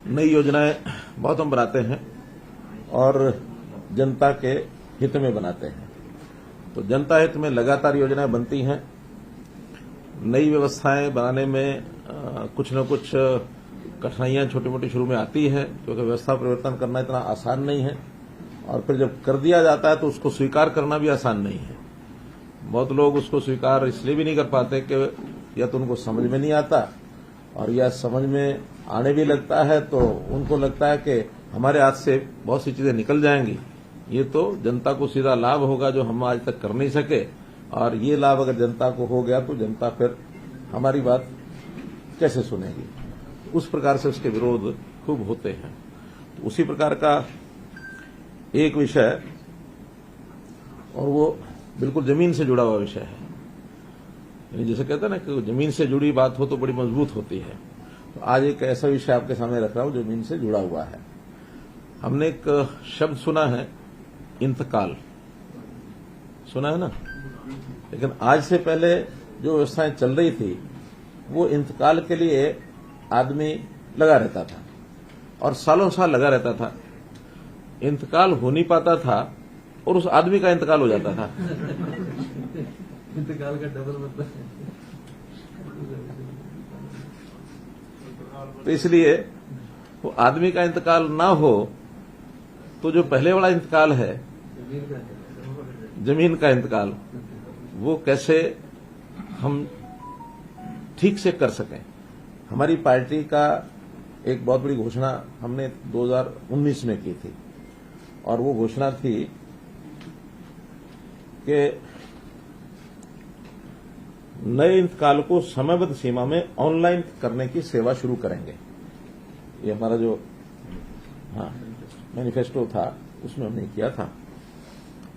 नई योजनाएं बहुत हम बनाते हैं और जनता के हित में बनाते हैं। तो जनता हित में लगातार योजनाएं बनती हैं। नई व्यवस्थाएं बनाने में कुछ न कुछ कठिनाइयां छोटी मोटी शुरू में आती है, क्योंकि व्यवस्था परिवर्तन करना इतना आसान नहीं है, और फिर जब कर दिया जाता है तो उसको स्वीकार करना भी आसान नहीं है। बहुत लोग उसको स्वीकार इसलिए भी नहीं कर पाते कि या तो उनको समझ में नहीं आता, और या समझ में आने भी लगता है तो उनको लगता है कि हमारे हाथ से बहुत सी चीजें निकल जाएंगी, ये तो जनता को सीधा लाभ होगा जो हम आज तक कर नहीं सके, और ये लाभ अगर जनता को हो गया तो जनता फिर हमारी बात कैसे सुनेगी। उस प्रकार से उसके विरोध खूब होते हैं। तो उसी प्रकार का एक विषय, और वो बिल्कुल जमीन से जुड़ा हुआ विषय है। यानी जैसे कहते हैं ना कि जमीन से जुड़ी बात हो तो बड़ी मजबूत होती है। तो आज एक ऐसा विषय आपके सामने रख रहा हूं जो जमीन से जुड़ा हुआ है। हमने एक शब्द सुना है, इंतकाल, सुना है ना। लेकिन आज से पहले जो व्यवस्थाएं चल रही थी वो इंतकाल के लिए आदमी लगा रहता था और सालों साल लगा रहता था। इंतकाल हो नहीं पाता था और उस आदमी का इंतकाल हो जाता था। इंतकाल का डबल मतलब। तो इसलिए वो आदमी का इंतकाल ना हो तो जो पहले वाला इंतकाल है, जमीन का इंतकाल, वो कैसे हम ठीक से कर सकें। हमारी पार्टी का एक बहुत बड़ी घोषणा हमने 2019 में की थी, और वो घोषणा थी कि नए इंतकाल को समयबद्ध सीमा में ऑनलाइन करने की सेवा शुरू करेंगे। ये हमारा जो मैनिफेस्टो था उसमें हमने किया था,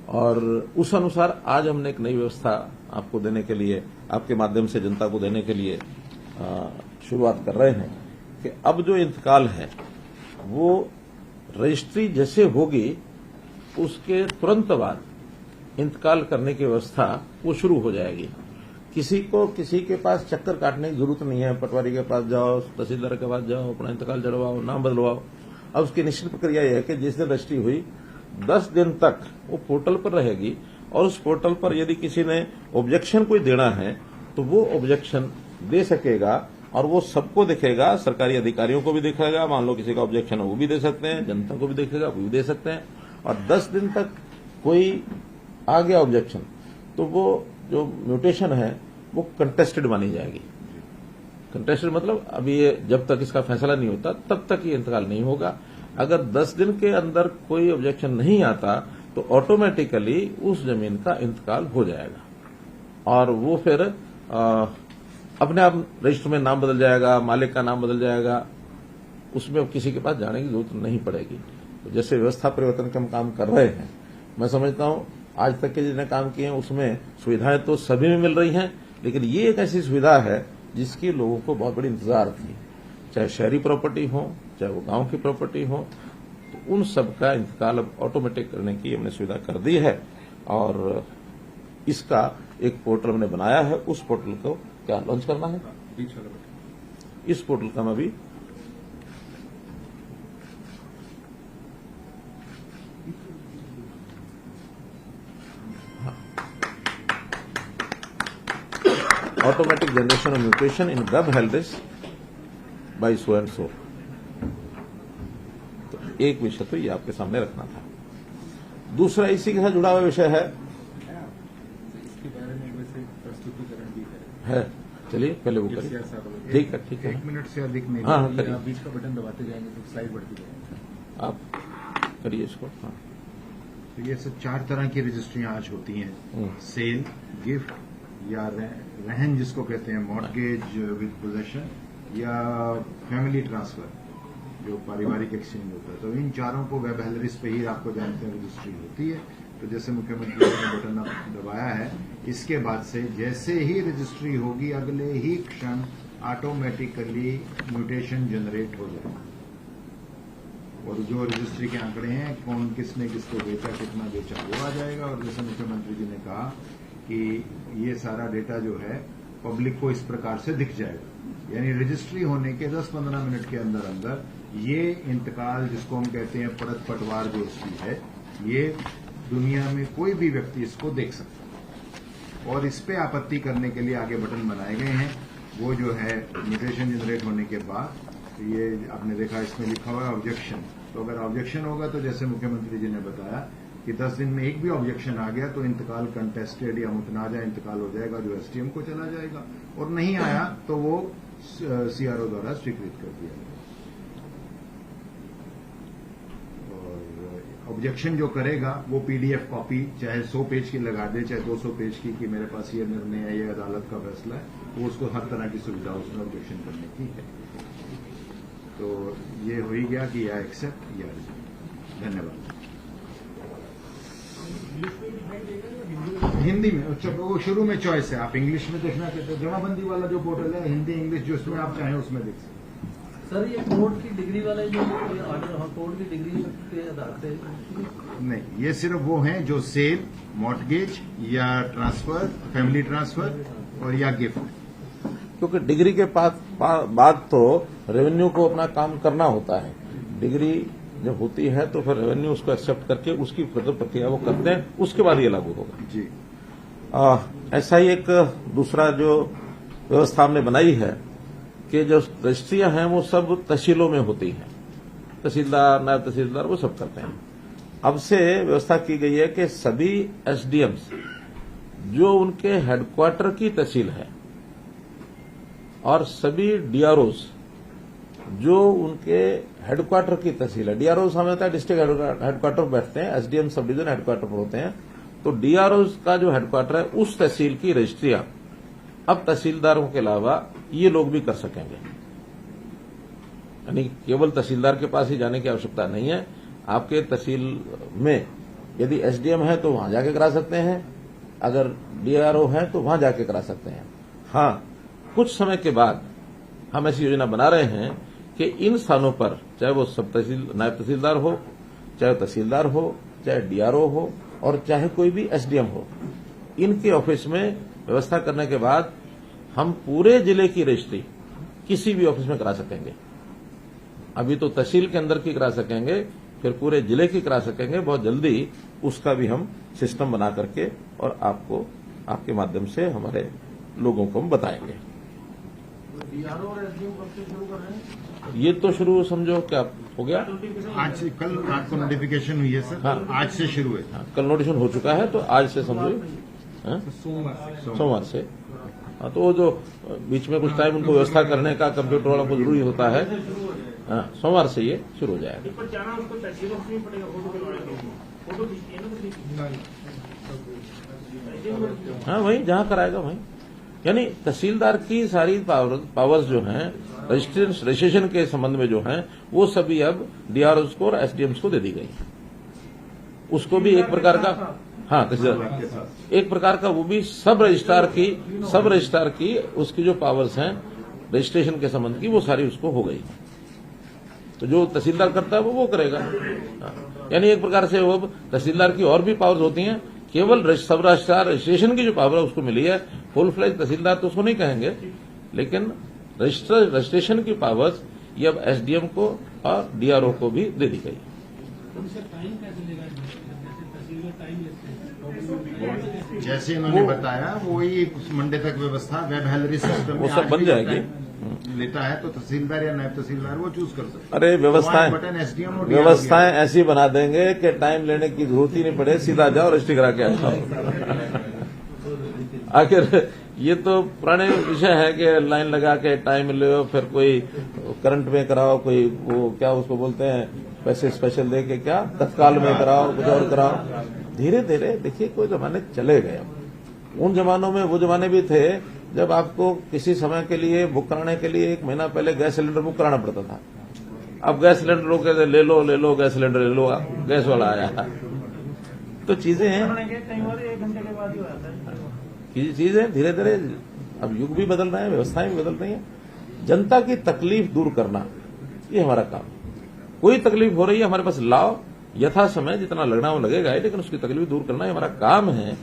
और उस अनुसार आज हमने एक नई व्यवस्था आपको देने के लिए, आपके माध्यम से जनता को देने के लिए शुरुआत कर रहे हैं कि अब जो इंतकाल है वो रजिस्ट्री जैसे होगी उसके तुरंत बाद इंतकाल करने की व्यवस्था वो शुरू हो जाएगी। किसी को किसी के पास चक्कर काटने की जरूरत नहीं है। पटवारी के पास जाओ, तहसीलदार के पास जाओ, अपना इंतकाल चढ़वाओ, नाम बदलवाओ। अब उसकी निश्चित प्रक्रिया यह है कि जिस दिन रजिस्ट्री हुई 10 दिन तक वो पोर्टल पर रहेगी, और उस पोर्टल पर यदि किसी ने ऑब्जेक्शन कोई देना है तो वो ऑब्जेक्शन दे सकेगा, और वो सबको दिखेगा, सरकारी अधिकारियों को भी दिखेगा। मान लो किसी का ऑब्जेक्शन है वो भी दे सकते हैं, जनता को भी दिखेगा वो भी दे सकते हैं। और 10 दिन तक कोई आ गया ऑब्जेक्शन तो वो जो म्यूटेशन है वो कंटेस्टेड मानी जाएगी। कंटेस्टेड मतलब अभी ये जब तक इसका फैसला नहीं होता तब तक ये इंतकाल नहीं होगा। अगर 10 दिन के अंदर कोई ऑब्जेक्शन नहीं आता तो ऑटोमेटिकली उस जमीन का इंतकाल हो जाएगा, और वो फिर अपने आप रजिस्टर में नाम बदल जाएगा, मालिक का नाम बदल जाएगा, उसमें किसी के पास जाने की जरूरत नहीं पड़ेगी। तो जैसे व्यवस्था परिवर्तन का हम काम कर रहे हैं, मैं समझता हूं आज तक के जितने काम किए हैं उसमें सुविधाएं तो सभी में मिल रही हैं, लेकिन ये एक ऐसी सुविधा है जिसकी लोगों को बहुत बड़ी इंतजार थी। चाहे शहरी प्रॉपर्टी हो, चाहे वो गांव की प्रॉपर्टी हो, तो उन सब का इंतकाल अब ऑटोमेटिक करने की हमने सुविधा कर दी है, और इसका एक पोर्टल हमने बनाया है। उस पोर्टल को क्या लॉन्च करना है, इस पोर्टल का मैं अभी automatic generation of mutation in web health by so and so. तो एक विषय तो ये आपके सामने रखना था। दूसरा इसी के साथ जुड़ा हुआ विषय है, चलिए पहले वो करिए। ठीक है, ठीक है। 1 मिनट से अधिक नहीं। हाँ, करिए। आप बीच का बटन दबाते जाएंगे तो स्लाइड बढ़ती जाएगी। आप करिए इसको। हाँ, तो ये सब 4 तरह की रजिस्ट्रियां आज होती हैं। सेल, गिफ्ट या रहन जिसको कहते हैं, मॉर्गेज विद पोजेशन, या फैमिली ट्रांसफर जो पारिवारिक एक्सचेंज होता है। तो इन चारों को वेब हेलरिस पे ही आपको जानते हैं रजिस्ट्री होती है। तो जैसे मुख्यमंत्री ने बटन दबाया है, इसके बाद से जैसे ही रजिस्ट्री होगी अगले ही क्षण ऑटोमेटिकली म्यूटेशन जनरेट हो जाएगा, और जो रजिस्ट्री के आंकड़े हैं, कौन किसने किसको बेचा, कितना बेचा, वो आ जाएगा। और जैसे मुख्यमंत्री जी ने कहा कि ये सारा डेटा जो है पब्लिक को इस प्रकार से दिख जाएगा, यानी रजिस्ट्री होने के 10-15 मिनट के अंदर अंदर ये इंतकाल जिसको हम कहते हैं परत पटवार जो उसकी है, ये दुनिया में कोई भी व्यक्ति इसको देख सकता है और इस पे आपत्ति करने के लिए आगे बटन बनाए गए हैं। वो जो है म्यूटेशन जनरेट होने के बाद ये आपने देखा इसमें लिखा हुआ है ऑब्जेक्शन। तो अगर ऑब्जेक्शन होगा तो जैसे मुख्यमंत्री जी ने बताया कि 10 दिन में एक भी ऑब्जेक्शन आ गया तो इंतकाल कंटेस्टेड या मुतनाजा इंतकाल हो जाएगा, जो एसडीएम को चला जाएगा, और नहीं आया तो वो सीआरओ द्वारा स्वीकृत कर दिया जाएगा। और ऑब्जेक्शन जो करेगा वो पीडीएफ कॉपी चाहे 100 पेज की लगा दे, चाहे 200 पेज की, कि मेरे पास ये निर्णय है, ये अदालत का फैसला है, तो उसको हर तरह की सुविधा उसमें ऑब्जेक्शन करने की है। तो ये हो ही गया कि या एक्सेप्ट या रिजेक्ट। धन्यवाद। हिंदी में वो शुरू में चॉइस है, आप इंग्लिश में देखना चाहते हो, जमाबंदी वाला जो पोर्टल है हिंदी इंग्लिश जो उसमें आप चाहें उसमें देख सकते हैं। सर ये कोर्ट की डिग्री वाले जो ऑर्डर, कोर्ट की डिग्री के आधार पे नहीं, ये सिर्फ वो हैं जो सेल, मॉर्टगेज या ट्रांसफर, फैमिली ट्रांसफर और या गिफ्ट। क्योंकि डिग्री के बाद तो रेवेन्यू को अपना काम करना होता है। डिग्री जब होती है तो फिर रेवेन्यू उसको एक्सेप्ट करके उसकी प्रक्रिया वो करते हैं, उसके बाद ये लागू होगा जी। ऐसा ही एक दूसरा जो व्यवस्था हमने बनाई है कि जो रजिस्ट्रियां हैं वो सब तहसीलों में होती हैं, तहसीलदार, नायब तहसीलदार वो सब करते हैं। अब से व्यवस्था की गई है कि सभी एसडीएम्स जो उनके हेडक्वार्टर की तहसील है और सभी डीआरओज जो उनके हेडक्वार्टर की तहसील है, डीआरओ हमें होता है डिस्ट्रिक्ट हेडक्वार्टर पर बैठते हैं, एसडीएम सब डिवीजन हेडक्वार्टर पर होते हैं, तो डीआरओज का जो हेडक्वार्टर है उस तहसील की रजिस्ट्रियां अब तहसीलदारों के अलावा ये लोग भी कर सकेंगे। यानी केवल तहसीलदार के पास ही जाने की आवश्यकता नहीं है। आपके तहसील में यदि एसडीएम है तो वहां जाके करा सकते हैं, अगर डीआरओ है तो वहां जाके करा सकते हैं। हाँ, कुछ समय के बाद हम ऐसी योजना बना रहे हैं कि इन स्थानों पर चाहे वो सब नायब तहसीलदार हो, चाहे तहसीलदार हो, चाहे डीआरओ हो और चाहे कोई भी एसडीएम हो, इनके ऑफिस में व्यवस्था करने के बाद हम पूरे जिले की रजिस्ट्री किसी भी ऑफिस में करा सकेंगे। अभी तो तहसील के अंदर की करा सकेंगे, फिर पूरे जिले की करा सकेंगे। बहुत जल्दी उसका भी हम सिस्टम बना करके और आपको आपके माध्यम से हमारे लोगों को हम बताएंगे। डीआरओ और एसडीएम कब से शुरू कर रहे हैं? ये तो शुरू समझो क्या हो गया, आज से कल रात को नोटिफिकेशन हुई है सर। हाँ। आज से शुरू है। हाँ, कल नोटिफिकेशन हो चुका है तो आज से समझो सोमवार से। हाँ, तो वो जो बीच में कुछ टाइम उनको व्यवस्था करने का कंप्यूटर वालों को जरूरी होता है, हाँ, सोमवार से ये शुरू हो जाएगा। हाँ, वहीं जहां कराएगा वहीं। यानी तहसीलदार की सारी पावर्स जो हैं रजिस्ट्रेशन के संबंध में जो हैं वो सभी अब डीआरओज को और एसडीएम्स को दे दी गई। उसको भी एक प्रकार का, हाँ, तहसीलदार एक प्रकार का वो भी सब रजिस्ट्रार की उसकी जो पावर्स हैं रजिस्ट्रेशन के संबंध की वो सारी उसको हो गई। तो जो तहसीलदार करता है वो करेगा। यानी एक प्रकार से वो तहसीलदार की और भी पावर्स होती हैं, केवल सब रजिस्ट्रेशन की जो पावर है उसको मिली है। फुल फ्लेज तहसीलदार तो उसको नहीं कहेंगे, लेकिन रजिस्ट्रेशन की पावर्स ये अब एसडीएम को और डीआरओ को भी दे दी गई। जैसे इन्होंने बताया वही मंडे तक व्यवस्था वेब हेलरी सिस्टम वो सब बन जाएगी। लेता है तो तहसीलदार या नायब तहसीलदार वो चूज कर सकते। अरे व्यवस्थाएं ऐसी बना देंगे कि टाइम लेने की जरूरत ही नहीं पड़े, सीधा जाओ रजिस्ट्री करा के आओ। आखिर ये तो पुराने विषय है कि लाइन लगा के टाइम लो, फिर कोई करंट में कराओ, कोई वो क्या उसको बोलते हैं पैसे स्पेशल दे के क्या तत्काल में कराओ, कुछ और कराओ। धीरे धीरे देखिए कोई जमाने चले गए। उन जमानों में वो जमाने भी थे जब आपको किसी समय के लिए बुक कराने के लिए 1 महीना पहले गैस सिलेंडर बुक कराना पड़ता था। अब गैस सिलेंडर लोग कहते ले लो गैस सिलेंडर ले लो, गैस वाला आया। तो चीजें हैं, कई बार 1 घंटे के बाद ही आता है। चीजें धीरे धीरे अब युग भी बदल रहे हैं, व्यवस्थाएं भी बदल रही हैं। जनता की तकलीफ दूर करना ये हमारा काम। कोई तकलीफ हो रही है हमारे पास लाओ, यथा समय जितना लगना वो लगेगा, लेकिन उसकी तकलीफ दूर करना हमारा काम है।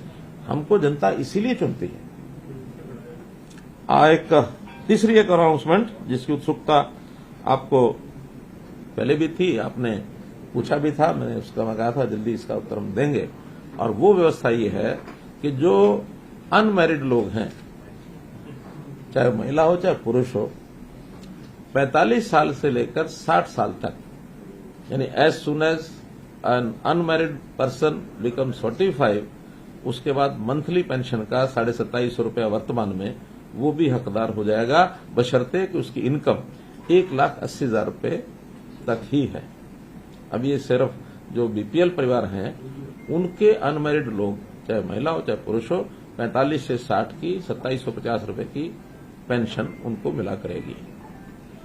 हमको जनता इसीलिए चुनती है। एक तीसरी एक अनाउंसमेंट जिसकी उत्सुकता आपको पहले भी थी, आपने पूछा भी था, मैंने उसका मैं कहा था जल्दी इसका उत्तर हम देंगे। और वो व्यवस्था ये है कि जो अनमैरिड लोग हैं, चाहे महिला हो चाहे पुरुष हो, 45 साल से लेकर 60 साल तक, यानी as soon as an unmarried person become 45, उसके बाद मंथली पेंशन का 2750 रुपया वर्तमान में वो भी हकदार हो जाएगा, बशर्ते कि उसकी इनकम 1,80,000 रुपये तक ही है। अब ये सिर्फ जो बीपीएल परिवार हैं उनके अनमैरिड लोग, चाहे महिला हो चाहे पुरुष हो, 45 से 60 की 2750 रुपये की पेंशन उनको मिला करेगी।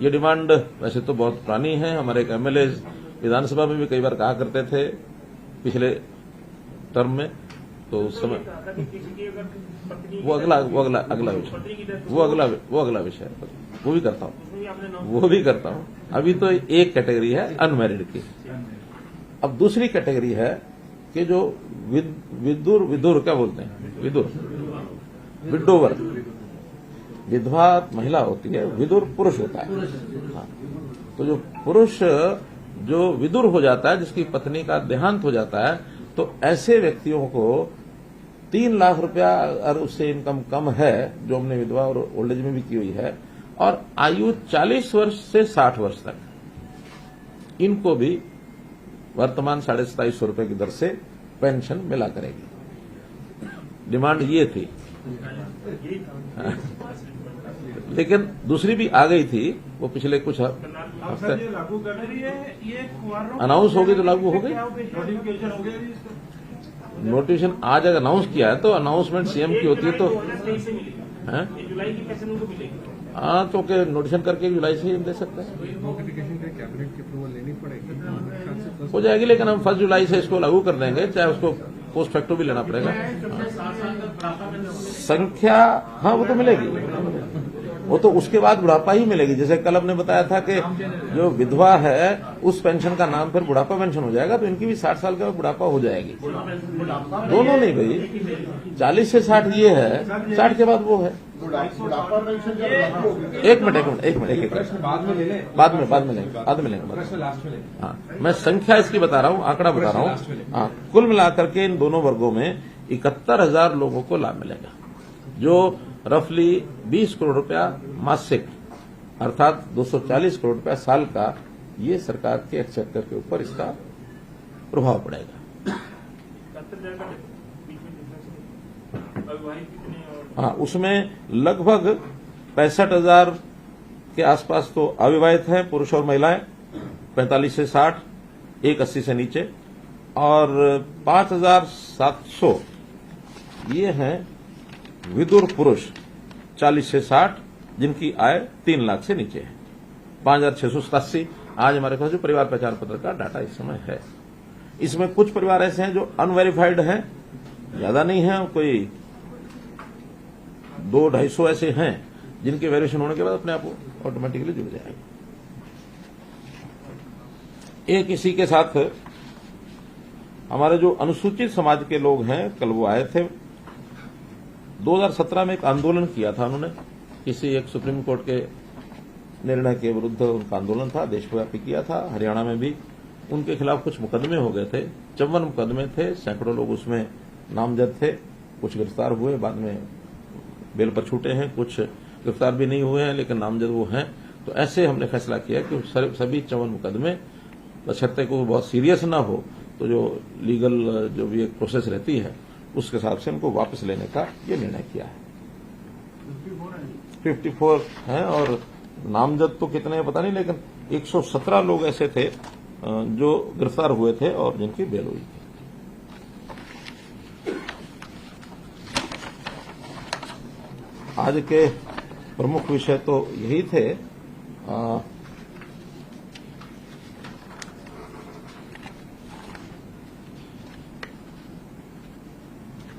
ये डिमांड वैसे तो बहुत पुरानी है। हमारे एक एमएलए विधानसभा में भी कई बार कहा करते थे पिछले टर्म में, तो उस समय वो अगला विषय वो भी करता हूं। अभी तो एक कैटेगरी है अनमैरिड की। अब दूसरी कैटेगरी है कि जो विदुर क्या बोलते हैं, विडोवर, विधवा महिला होती है, विदुर पुरुष होता है। हाँ। तो जो पुरुष जो विदुर हो जाता है, जिसकी पत्नी का देहांत हो जाता है, तो ऐसे व्यक्तियों को 3 लाख रुपया और उससे इनकम कम है, जो हमने विधवा और ओल्ड एज में भी की हुई है, और आयु 40 वर्ष से 60 वर्ष तक, इनको भी वर्तमान 2750 रुपये की दर से पेंशन मिला करेगी। डिमांड ये थी। लेकिन दूसरी भी आ गई थी, वो पिछले कुछ हफ्ते अनाउंस होगी तो लागू हो गई। नोटिफिकेशन आज अगर अनाउंस किया है तो अनाउंसमेंट सीएम की होती है, तो जुलाई की पैसे उनको मिलेगी। हाँ, तो नोटिफिकेशन करके जुलाई से ही हम दे सकते हैं। नोटिफिकेशन के कैबिनेट की अप्रूवल लेनी पड़ेगी, हो जाएगी, लेकिन हम 1 जुलाई से इसको लागू कर देंगे, चाहे उसको पोस्ट फैक्टो भी लेना पड़ेगा। संख्या हाँ वो तो मिलेगी, वो तो उसके बाद बुढ़ापा ही मिलेगी। जैसे कल हमने बताया था कि जो विधवा है उस पेंशन का नाम फिर बुढ़ापा पेंशन हो जाएगा, तो इनकी भी 60 साल का बुढ़ापा हो जाएगी। दोनों नहीं भाई, 40 से 60 ये है, 60 के बाद वो है। एक मिनट बाद में लेंगे। हाँ, मैं संख्या इसकी बता रहा हूँ, आंकड़ा बता रहा हूँ। हाँ, कुल मिलाकर के इन दोनों वर्गों में 71,000 लोगों को लाभ मिलेगा, जो रफली 20 करोड़ रुपया मासिक, अर्थात 240 करोड़ रुपया साल का, ये सरकार के एक्सचेकर के ऊपर इसका प्रभाव पड़ेगा। हाँ, उसमें लगभग 65,000 के आसपास तो अविवाहित हैं, पुरुष और महिलाएं, 45 से 60, 180 से नीचे, और 5,700 ये हैं विदुर पुरुष 40 से 60, जिनकी आय 3 लाख से नीचे है। 5,687 आज हमारे पास जो परिवार पहचान पत्र का डाटा इस समय है। इसमें कुछ परिवार ऐसे हैं जो अनवेरिफाइड हैं, ज्यादा नहीं है, कोई 200-250 ऐसे हैं जिनके वेरिफिकेशन होने के बाद अपने आप ऑटोमेटिकली जुड़ जाएगा। एक इसी के साथ हमारे जो अनुसूचित समाज के लोग हैं, कल वो आए थे। 2017 में एक आंदोलन किया था उन्होंने, किसी एक सुप्रीम कोर्ट के निर्णय के विरुद्ध उनका आंदोलन था, देशव्यापी किया था। हरियाणा में भी उनके खिलाफ कुछ मुकदमे हो गए थे, 54 मुकदमे थे, सैकड़ों लोग उसमें नामजद थे, कुछ गिरफ्तार हुए, बाद में बेल पर छूटे हैं, कुछ गिरफ्तार भी नहीं हुए हैं लेकिन नामजद वो हैं। तो ऐसे हमने फैसला किया कि सभी 54 मुकदमे, बशर्ते को बहुत सीरियस ना हो, तो जो लीगल जो भी एक प्रोसेस रहती है उसके हिसाब से उनको वापस लेने का ये निर्णय किया है। 54 हैं और नामजद तो कितने हैं पता नहीं, लेकिन 117 लोग ऐसे थे जो गिरफ्तार हुए थे और जिनकी बेल हुई थी। आज के प्रमुख विषय तो यही थे।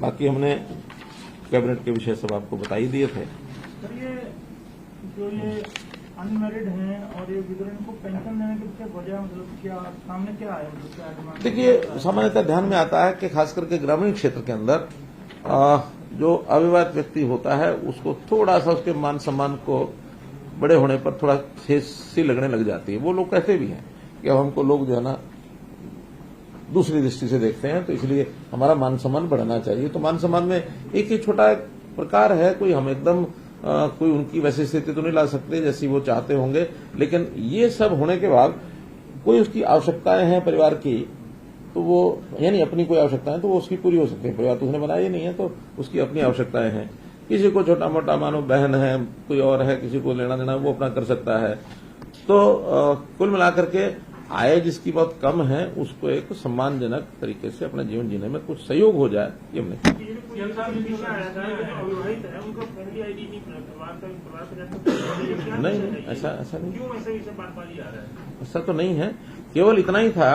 बाकी हमने कैबिनेट के विषय सब आपको बता ही दिए थे। सर, ये जो ये अनमैरिड हैं और ये विधवा, इनको पेंशन देने के पीछे वजह मतलब क्या सामने क्या आया? देखिए, सामान्यतः ध्यान में आता है कि खास करके ग्रामीण क्षेत्र के अंदर जो अविवाहित व्यक्ति होता है उसको थोड़ा सा उसके मान सम्मान को बड़े होने पर थोड़ा ठेस सी लगने लग जाती है। वो लोग कहते भी हैं कि अब हमको लोग जो है ना दूसरी दृष्टि से देखते हैं, तो इसलिए हमारा मान सम्मान बढ़ना चाहिए। तो मान सम्मान में एक ही छोटा प्रकार है, कोई हम एकदम कोई उनकी वैसी स्थिति तो नहीं ला सकते जैसी वो चाहते होंगे, लेकिन ये सब होने के बाद कोई उसकी आवश्यकताएं हैं परिवार की, तो वो यानी अपनी कोई आवश्यकताएं तो वो उसकी पूरी हो सकती है। परिवार तो उसने बनाया ही नहीं है, तो उसकी अपनी आवश्यकताएं हैं। किसी को छोटा मोटा मानो बहन है, कोई और है, किसी को लेना देना वो अपना कर सकता है। तो कुल मिलाकर के आय जिसकी बहुत कम है उसको एक सम्मानजनक तरीके से अपना जीवन जीने में कुछ सहयोग हो जाए, ये हमने नहीं ऐसा नहीं, क्यों ऐसे बात बाजी आ रहा है? ऐसा तो नहीं है। केवल इतना ही था,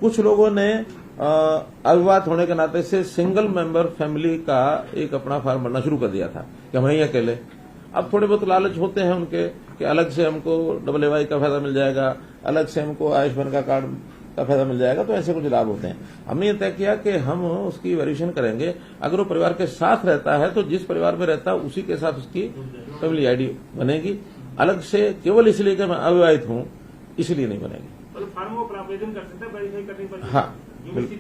कुछ लोगों ने अविवाहित होने के नाते से सिंगल मेंबर फैमिली का एक अपना फार्म भरना शुरू कर दिया था कि हम ही अकेले। अब थोड़े बहुत लालच होते हैं उनके कि अलग से हमको AAY का फायदा मिल जाएगा, अलग से हमको आयुष्मान का कार्ड का फायदा मिल जाएगा, तो ऐसे कुछ लाभ होते हैं। हमने ये तय किया कि हम उसकी वेरिएशन करेंगे। अगर वो परिवार के साथ रहता है तो जिस परिवार में रहता है उसी के साथ उसकी फैमिली ID बनेगी। अलग से केवल इसलिए कि मैं अविवाहित हूं इसलिए नहीं बनेगी। फॉर्म को आवेदन कर सकते हैं, वेरीफाई करने पर। हाँ, बिल्कुल।